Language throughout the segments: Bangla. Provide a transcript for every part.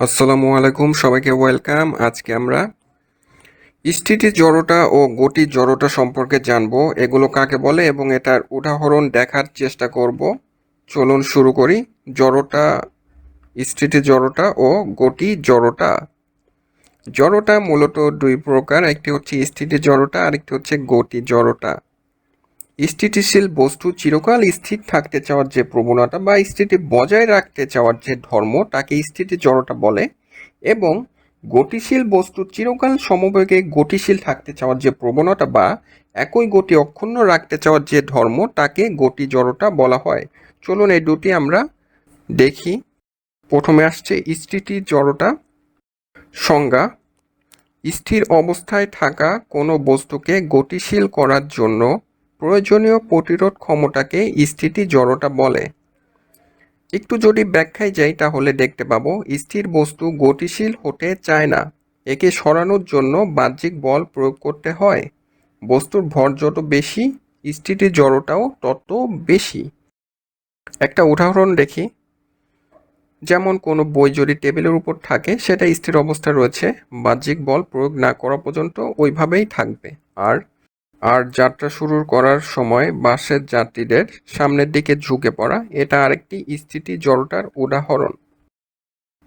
আসসালামু আলাইকুম, সবাইকে ওয়েলকাম। আজকে আমরা স্থিতি জড়তা ও গতি জড়তা সম্পর্কে জানবো, এগুলো কাকে বলে এবং এটার উদাহরণ দেখার চেষ্টা করব। চলুন শুরু করি। জড়তা, স্থিতি জড়তা ও গতি জড়তা। জড়তা মূলত দুই প্রকার, একটি হচ্ছে স্থিতি জড়তা আর একটি হচ্ছে গতি জড়তা। স্থিতিশীল বস্তু চিরকাল স্থির থাকতে চাওয়ার যে প্রবণতা বা স্থিতি বজায় রাখতে চাওয়ার যে ধর্ম, তাকে স্থিতি জড়তা বলে। এবং গতিশীল বস্তু চিরকাল সমবেগে গতিশীল থাকতে চাওয়ার যে প্রবণতা বা একই গতি অক্ষুণ্ণ রাখতে চাওয়ার যে ধর্ম, তাকে গতি জড়তা বলা হয়। চলুন এই দুটি আমরা দেখি। প্রথমে আসছে স্থিতি জড়তা। সংজ্ঞা: স্থির অবস্থায় থাকা কোনো বস্তুকে গতিশীল করার জন্য প্রয়োজনীয় প্রতিরোধ ক্ষমতাকে স্থিতি জড়তা বলে। একটু যদি ব্যাখ্যায় যাই তাহলে দেখতে পাবো, স্থির বস্তু গতিশীল হতে চায় না, একে সরানোর জন্য বাহ্যিক বল প্রয়োগ করতে হয়। বস্তুর ভর যত বেশি, স্থিতি জড়তাও তত বেশি। একটা উদাহরণ দেখি। যেমন কোনো বই যদি টেবিলের উপর থাকে, সেটা স্থির অবস্থায় রয়েছে, বাহ্যিক বল প্রয়োগ না করা পর্যন্ত ওইভাবেই থাকবে। আর আর যাত্রা শুরু করার সময় বাসের যাত্রীদের সামনের দিকে ঝুঁকে পড়া, এটা আরেকটি স্থিতি জড়তার উদাহরণ।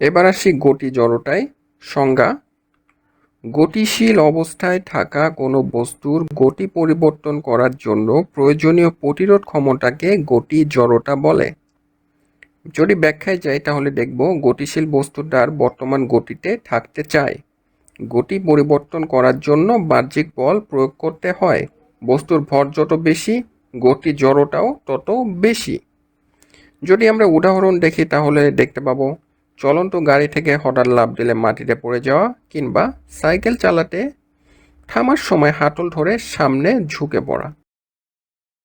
এবার আসি গতি জড়তায়। সংজ্ঞা: গতিশীল অবস্থায় থাকা কোনো বস্তুর গতি পরিবর্তন করার জন্য প্রয়োজনীয় প্রতিরোধ ক্ষমতাকে গতি জড়তা বলে। যদি ব্যাখ্যায় যাই তাহলে দেখব, গতিশীল বস্তুটার বর্তমান গতিতে থাকতে চায়, গতি পরিবর্তন করার জন্য বাহ্যিক বল প্রয়োগ করতে হয়। বস্তুর ভর যত বেশি, গতি জড়তাও তত বেশি। যদি আমরা উদাহরণ দেখি তাহলে দেখতে পাবো, চলন্ত গাড়ি থেকে হঠাৎ লাফ দিলে মাটিতে পড়ে যাওয়া, কিংবা সাইকেল চালাতে থামার সময় হাঁটুল ধরে সামনে ঝুঁকে পড়া।